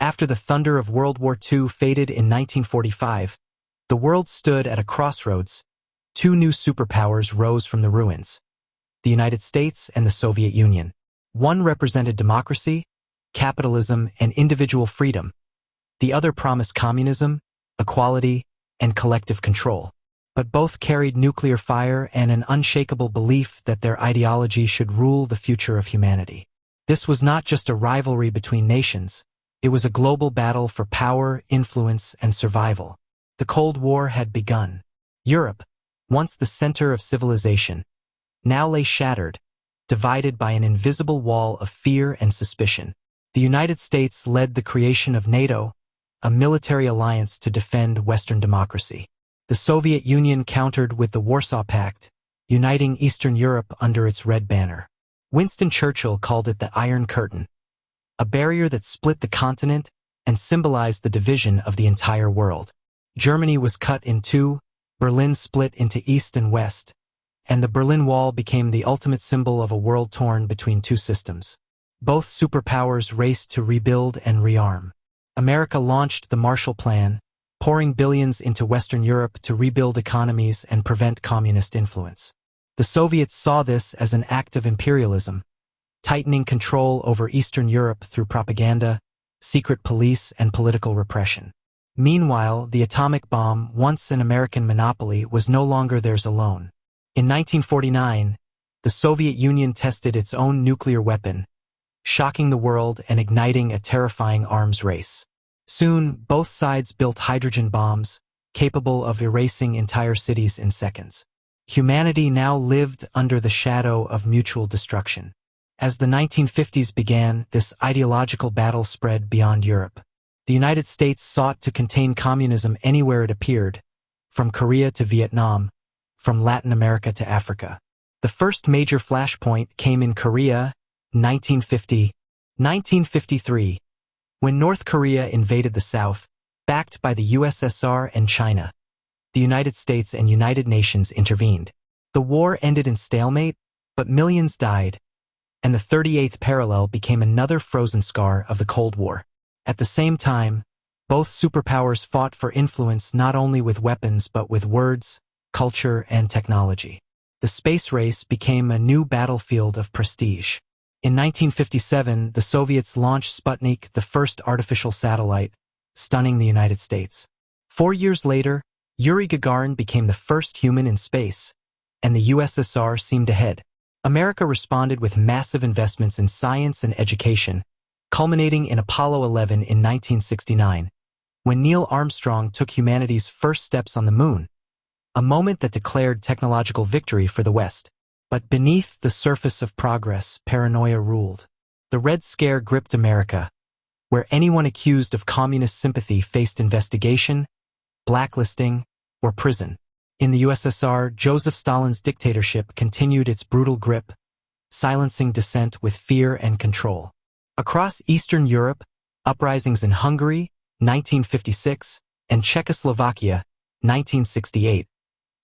After the thunder of World War II faded in 1945, the world stood at a crossroads. Two new superpowers rose from the ruins: the United States and the Soviet Union. One represented democracy, capitalism, and individual freedom. The other promised communism, equality, and collective control. But both carried nuclear fire and an unshakable belief that their ideology should rule the future of humanity. This was not just a rivalry between nations. It was a global battle for power, influence, and survival. The Cold War had begun. Europe, once the center of civilization, now lay shattered, divided by an invisible wall of fear and suspicion. The United States led the creation of NATO, a military alliance to defend Western democracy. The Soviet Union countered with the Warsaw Pact, uniting Eastern Europe under its red banner. Winston Churchill called it the Iron Curtain, a barrier that split the continent and symbolized the division of the entire world. Germany was cut in two, Berlin split into East and West, and the Berlin Wall became the ultimate symbol of a world torn between two systems. Both superpowers raced to rebuild and rearm. America launched the Marshall Plan, pouring billions into Western Europe to rebuild economies and prevent communist influence. The Soviets saw this as an act of imperialism, tightening control over Eastern Europe through propaganda, secret police, and political repression. Meanwhile, the atomic bomb, once an American monopoly, was no longer theirs alone. In 1949, the Soviet Union tested its own nuclear weapon, shocking the world and igniting a terrifying arms race. Soon, both sides built hydrogen bombs, capable of erasing entire cities in seconds. Humanity now lived under the shadow of mutual destruction. As the 1950s began, this ideological battle spread beyond Europe. The United States sought to contain communism anywhere it appeared, from Korea to Vietnam, from Latin America to Africa. The first major flashpoint came in Korea, 1953, when North Korea invaded the South, backed by the USSR and China. The United States and United Nations intervened. The war ended in stalemate, but millions died, and the 38th parallel became another frozen scar of the Cold War. At the same time, both superpowers fought for influence not only with weapons but with words, culture, and technology. The space race became a new battlefield of prestige. In 1957, the Soviets launched Sputnik, the first artificial satellite, stunning the United States. 4 years later, Yuri Gagarin became the first human in space, and the USSR seemed ahead. America responded with massive investments in science and education, culminating in Apollo 11 in 1969, when Neil Armstrong took humanity's first steps on the moon, a moment that declared technological victory for the West. But beneath the surface of progress, paranoia ruled. The Red Scare gripped America, where anyone accused of communist sympathy faced investigation, blacklisting, or prison. In the USSR, Joseph Stalin's dictatorship continued its brutal grip, silencing dissent with fear and control. Across Eastern Europe, uprisings in Hungary, 1956, and Czechoslovakia, 1968,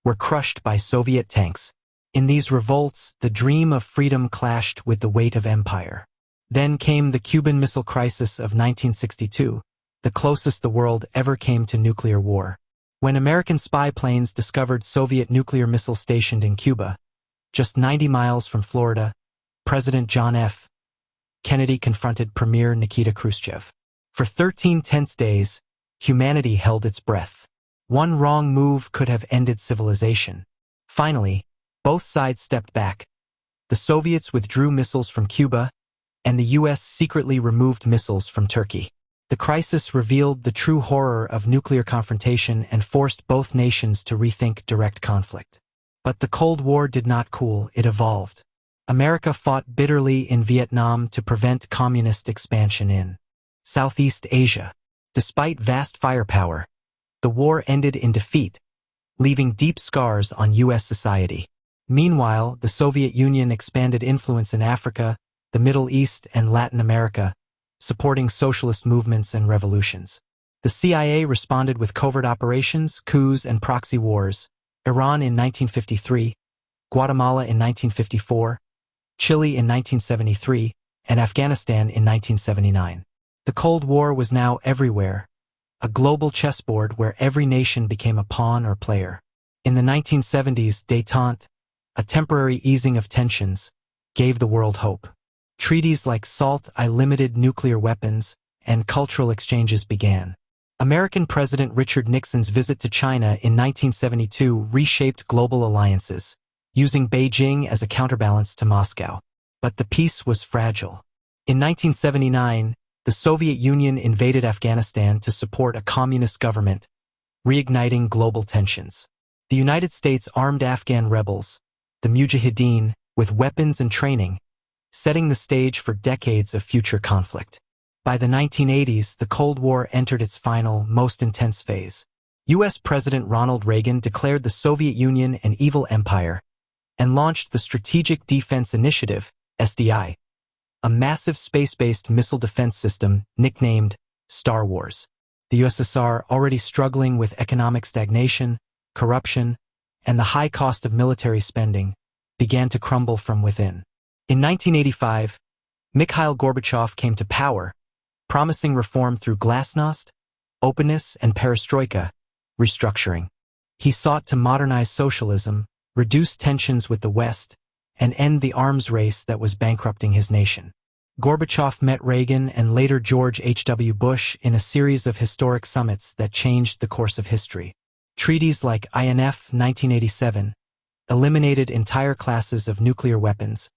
were crushed by Soviet tanks. In these revolts, the dream of freedom clashed with the weight of empire. Then came the Cuban Missile Crisis of 1962, the closest the world ever came to nuclear war. When American spy planes discovered Soviet nuclear missiles stationed in Cuba, just 90 miles from Florida, President John F. Kennedy confronted Premier Nikita Khrushchev. For 13 tense days, humanity held its breath. One wrong move could have ended civilization. Finally, both sides stepped back. The Soviets withdrew missiles from Cuba, and the U.S. secretly removed missiles from Turkey. The crisis revealed the true horror of nuclear confrontation and forced both nations to rethink direct conflict. But the Cold War did not cool, it evolved. America fought bitterly in Vietnam to prevent communist expansion in Southeast Asia. Despite vast firepower, the war ended in defeat, leaving deep scars on U.S. society. Meanwhile, the Soviet Union expanded influence in Africa, the Middle East, and Latin America, supporting socialist movements and revolutions. The CIA responded with covert operations, coups, and proxy wars: Iran in 1953, Guatemala in 1954, Chile in 1973, and Afghanistan in 1979. The Cold War was now everywhere, a global chessboard where every nation became a pawn or player. In the 1970s, détente, a temporary easing of tensions, gave the world hope. Treaties like SALT limited nuclear weapons, and cultural exchanges began. American President Richard Nixon's visit to China in 1972 reshaped global alliances, using Beijing as a counterbalance to Moscow. But the peace was fragile. In 1979, the Soviet Union invaded Afghanistan to support a communist government, reigniting global tensions. The United States armed Afghan rebels, the Mujahideen, with weapons and training, setting the stage for decades of future conflict. By the 1980s, the Cold War entered its final, most intense phase. U.S. President Ronald Reagan declared the Soviet Union an evil empire and launched the Strategic Defense Initiative, SDI, a massive space-based missile defense system nicknamed Star Wars. The USSR, already struggling with economic stagnation, corruption, and the high cost of military spending, began to crumble from within. In 1985, Mikhail Gorbachev came to power, promising reform through glasnost, openness, and perestroika, restructuring. He sought to modernize socialism, reduce tensions with the West, and end the arms race that was bankrupting his nation. Gorbachev met Reagan and later George H.W. Bush in a series of historic summits that changed the course of history. Treaties like INF 1987 eliminated entire classes of nuclear weapons,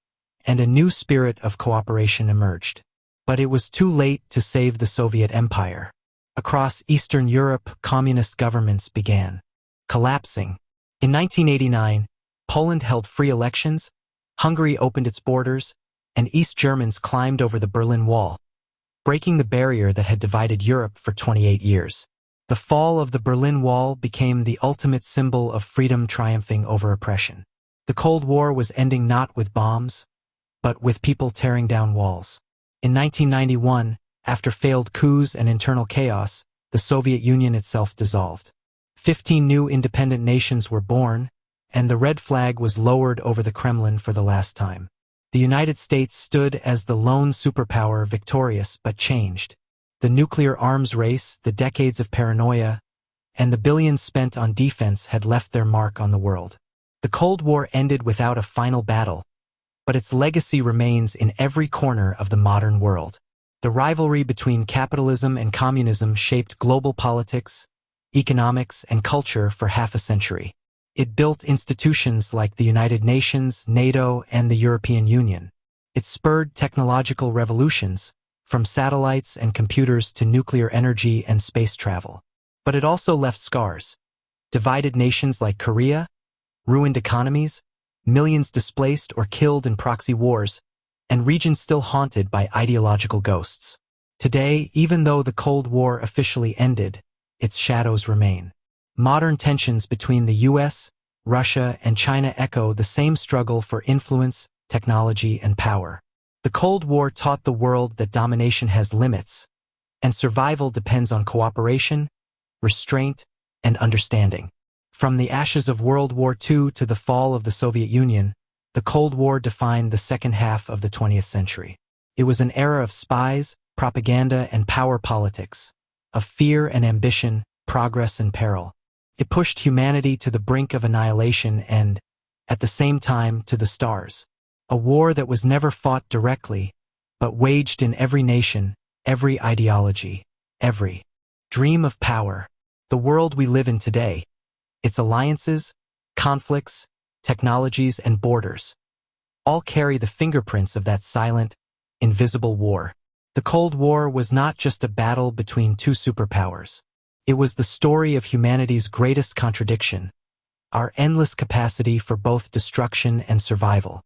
and a new spirit of cooperation emerged. But it was too late to save the Soviet Empire. Across Eastern Europe, communist governments began collapsing. In 1989, Poland held free elections, Hungary opened its borders, and East Germans climbed over the Berlin Wall, breaking the barrier that had divided Europe for 28 years. The fall of the Berlin Wall became the ultimate symbol of freedom triumphing over oppression. The Cold War was ending not with bombs, but with people tearing down walls. In 1991, after failed coups and internal chaos, the Soviet Union itself dissolved. 15 new independent nations were born, and the red flag was lowered over the Kremlin for the last time. The United States stood as the lone superpower, victorious but changed. The nuclear arms race, the decades of paranoia, and the billions spent on defense had left their mark on the world. The Cold War ended without a final battle, but its legacy remains in every corner of the modern world. The rivalry between capitalism and communism shaped global politics, economics, and culture for half a century. It built institutions like the United Nations, NATO, and the European Union. It spurred technological revolutions, from satellites and computers to nuclear energy and space travel. But it also left scars. Divided nations like Korea, ruined economies, millions displaced or killed in proxy wars, and regions still haunted by ideological ghosts. Today, even though the Cold War officially ended, its shadows remain. Modern tensions between the US, Russia, and China echo the same struggle for influence, technology, and power. The Cold War taught the world that domination has limits, and survival depends on cooperation, restraint, and understanding. From the ashes of World War II to the fall of the Soviet Union, the Cold War defined the second half of the 20th century. It was an era of spies, propaganda, and power politics, of fear and ambition, progress and peril. It pushed humanity to the brink of annihilation and, at the same time, to the stars. A war that was never fought directly, but waged in every nation, every ideology, every dream of power. The world we live in today, its alliances, conflicts, technologies, and borders, all carry the fingerprints of that silent, invisible war. The Cold War was not just a battle between two superpowers. It was the story of humanity's greatest contradiction, our endless capacity for both destruction and survival.